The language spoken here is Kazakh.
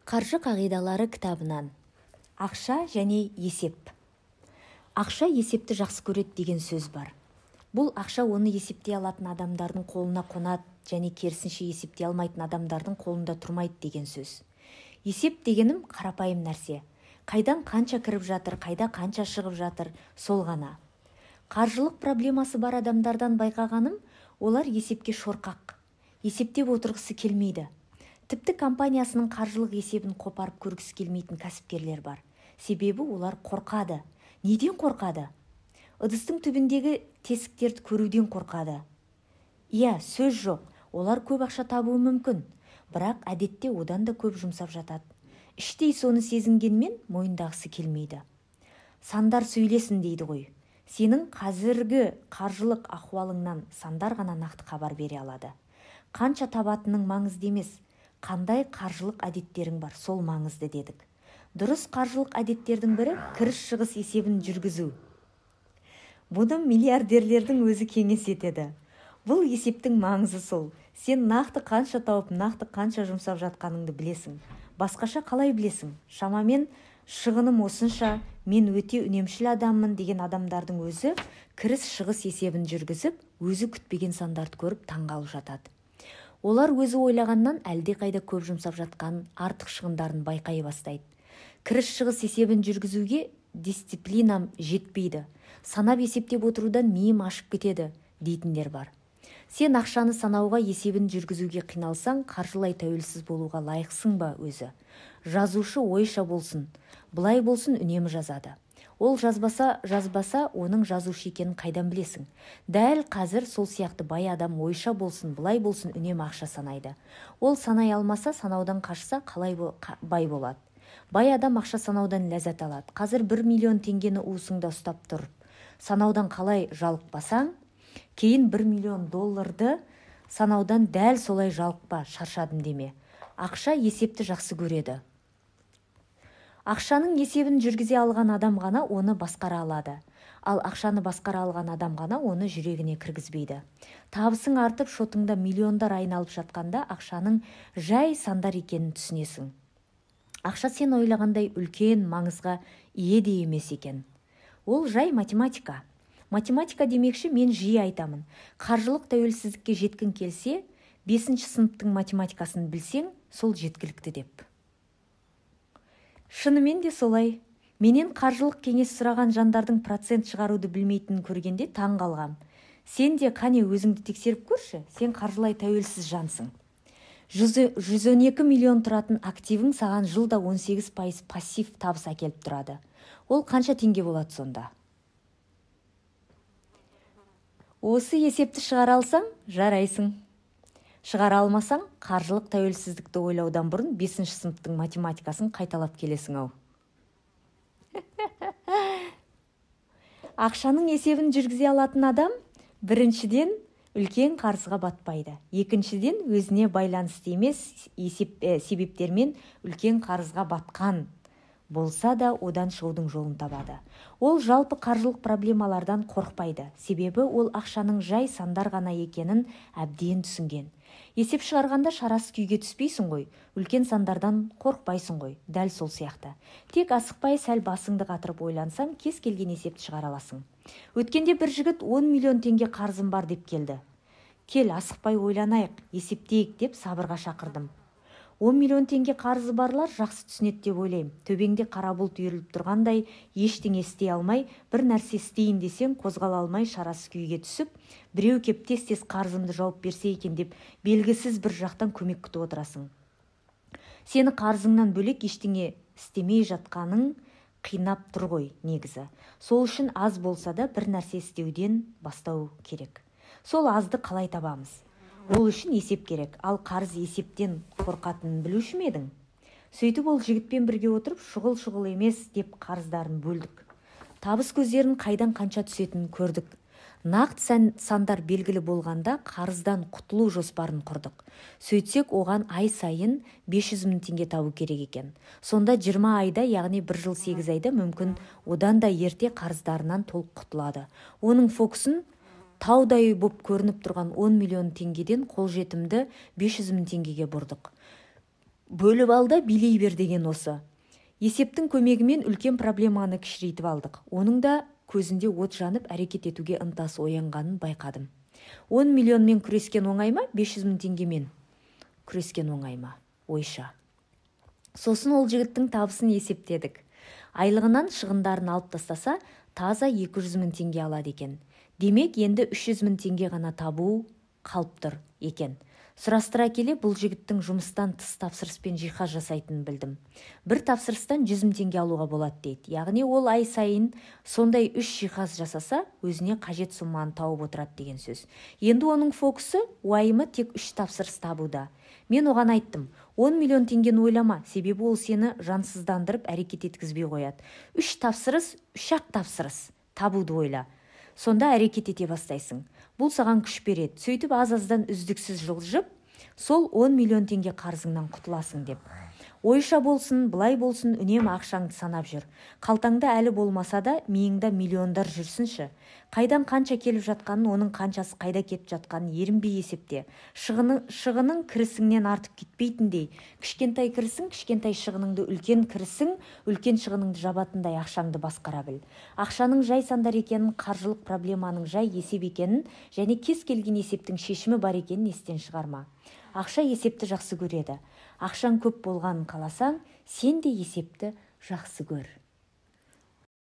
Қаржы қағидалары кітабынан. Ақша және есеп. Ақша есепті жақсы көреді деген сөз бар. Бұл ақша оны есептей алатын адамдардың қолына қонады және керісінше есептей алмайтын адамдардың қолында тұрмайды деген сөз. Есеп дегенім қарапайым нәрсе. Қайдан қанша кіріп жатыр, қайда қанша шығып жатыр, сол ғана. Қаржылық проблемасы бар адамдардан байқағаным, олар есепке шорқақ. Есептеп отырғысы келмейді. Тіпті компаниясының қаржылық есебін қопарып көргісі келмейтін кәсіпкерлер бар. Себебі олар қорқады. Неден қорқады? Ыдыстың түбіндегі тесіктерді көруден қорқады. Иә, сөз жоқ. Олар көп ақша табуы мүмкін. Бірақ әдетте одан да көп жұмсап жатады. Іштей соны сезінгенмен мойындағысы келмейді. Сандар сөйлесін дейді ғой. Сенің қазіргі қаржылық ахуалыңнан сандар ғана нақты хабар бере алады. Қанша табатының маңызды емес. Қандай қаржылық әдеттерің бар, сол маңызды дедік. Дұрыс қаржылық әдеттердің бірі кіріс-шығыс есебін жүргізу. Бұны миллиардерлердің өзі кеңес етеді. Бұл есептің маңызы сол. Сен нақты қанша тауып, нақты қанша жұмсап жатқаныңды білесің. Басқаша қалай білесің? Шамамен шығыным осынша, мен өте үнемшіл адаммын деген адамдардың өзі кіріс-шығыс есебін жүргізіп, өзі күтпеген сандарды көріп таңғалып жатады. Олар өзі ойлағаннан әлде қайда көп жұмсап жатқан артық шығындарын байқай бастайды. Кіріс-шығыс есебін жүргізуге дисциплинам жетпейді. Санап есептеп отырудан миым ашып кетеді, дейтіндер бар. Сен ақшаны санауға, есебін жүргізуге қиналсаң, қаржылай тәуелсіз болуға лайықсың ба өзі? Жазушы ойша болсын, бұлай болсын үнемі жазады. Ол жазбаса, оның жазушы екенін қайдан білесің? Дәл қазір сол сияқты бай адам ойша болсын, бұлай болсын үнемі ақша санайды. Ол санай алмаса, санаудан қашса, қалай бай болады? Бай адам ақша санаудан ләззат алады. Қазір 1 миллион теңгені уысыңда ұстап тұрып, санаудан қалай жалықпасаң, кейін 1 миллион долларды санаудан дәл солай жалықпа, шаршадым деме. Ақша есепті жақсы көреді. Ақшаның есебін жүргізе алған адам ғана оны басқара алады. Ал ақшаны басқара алған адам ғана оны жүрегіне кіргізбейді. Табысың артып, шотыңда миллиондар айналып жатқанда ақшаның жай сандар екенін түсінесің. Ақша сен ойлағандай үлкен маңызға ие де емес екен. Ол жай математика. Математика демекші мен жиі айтамын. Қаржылық тәуелсіздікке жеткің келсе, 5-ші сыныптың математикасын білсең, сол жеткілікті деп. Шынымен де солай. Менен қаржылық кеңес сұраған жандардың процент шығаруды білмейтінін көргенде таң қалғам. Сен де қане өзіңді тексеріп көрші, сен қаржылай тәуелсіз жансың. 112 миллион тұратын активің саған жылда 18% пассив табыс әкеліп тұрады. Ол қанша теңге болады сонда? Осы есепті шығара алсаң, жарайсың. Шығара алмасаң, қаржылық тәуелсіздікті ойлаудан бұрын 5-ші сыныптың математикасын қайталап келесің ау. Ақшаның есебін жүргізе алатын адам, біріншіден үлкен қарызға батпайды. Екіншіден өзіне байланысты емес себептермен үлкен қарызға батқан болса да одан шығудың жолын табады. Ол жалпы қаржылық проблемалардан қорқпайды. Себебі ол ақшаның жай сандар ғана екенін әбден түсінген. Есеп шығарғанда шарасы күйге түспейсің ғой, үлкен сандардан қорқпайсың ғой, дәл сол сияқты. Тек асықпай сәл басыңды қатырып ойлансаң, кез келген есепті шығара аласың. Өткенде бір жігіт 10 миллион теңге қарызым бар деп келді. Кел, асықпай ойланайық, есептейік деп сабырға шақырдым. 10 миллион теңге қарызы барлар жақсы түсінеді деп ойлаймын. Төбеңде қара бұлт үйіріліп тұрғандай, ештеңе істей алмай, бір нәрсе істейін десең, қозғала алмай шарасы күйге түсіп, біреу кеп тез-тез қарызымды жауып берсе екен деп, белгісіз бір жақтан көмек күтіп отырасың. Сені қарызыңнан бөлек ештеңе істемей жатқаның қинап тұр ғой негізі. Сол үшін аз болса да бір нәрсе істеуден бастау керек. Сол азды қалай табамыз? Ол үшін есеп керек, ал қарыз есептен қорқатынын білуші ме едің? Сөйтіп ол жігітпен бірге отырып, шұғыл емес деп қарыздарын бөлдік. Табыс көздерін қайдан қанша түсетінін көрдік. Нақты сандар белгілі болғанда қарыздан құтылу жоспарын құрдық. Сөйтсек оған ай сайын 500 мың теңге табу керек екен. Сонда 20 айда, яғни 1 жыл 8 айда мүмкін одан да ерте қарыздарынан толық құтылады. Оның фокусын таудай боп көрініп тұрған 10 миллион теңгеден қолжетімді 500 мың теңгеге бұрдық. бөліп ал да билей бер деген осы. Есептің көмегімен үлкен проблеманы кішірейтіп алдық. Оның да көзінде от жанып әрекет етуге ынтасы оянғанын байқадым. 10 миллионмен күрескен оңай ма, 500 мың теңгемен күрескен оңай ма? Ойша. Сосын ол жігіттің табысын есептедік. Айлығынан шығындарын алып тастаса, таза 200 мың теңге алады екен. Демек, енді 300 мың теңге ғана табу қалып тұр екен. Сұрастыра келе бұл жігіттің жұмыстан тыс тапсырыспен жиһаз жасайтынын білдім. Бір тапсырыстан 100 мың теңге алуға болады дейді. Яғни ол ай сайын сондай 3 жиһаз жасаса, өзіне қажет сумманы тауып отырады деген сөз. Енді оның фокусы, уайымы тек 3 тапсырыс табуда. Мен оған айттым, 10 миллион теңгені ойлама, себебі ол сені жансыздандырып әрекет еткізбей қояды. 3 тапсырыс, 3-ақ тапсырыс табуды ойла. Сонда әрекет ете бастайсың. Бұл саған күш береді. Сөйтіп аз-аздан үздіксіз жылжып, сол 10 миллион теңге қарызыңнан құтыласың деп. Ойша болсын, былай болсын, үнемі ақшаңды санап жүр. Қалтаңда әлі болмаса да, миыңда миллиондар жүрсінші. Қайдан қанша келіп жатқанын, оның қаншасы қайда кетіп жатқанын ерінбей есепте. Шығының кірісіңнен артып кетпейтіндей. Кішкентай кірісің, кішкентай шығыныңды, үлкен кірісің, үлкен шығыныңды жабатындай ақшаңды басқара біл. Ақшаның жай сандар екенін, қаржылық проблеманың жай есеп екенін, және кез келген есептің шешімі бар екенін естен шығарма. Ақша есепті жақсы көреді. Ақшаң көп болғанын қаласаң, сен де есепті жақсы көр.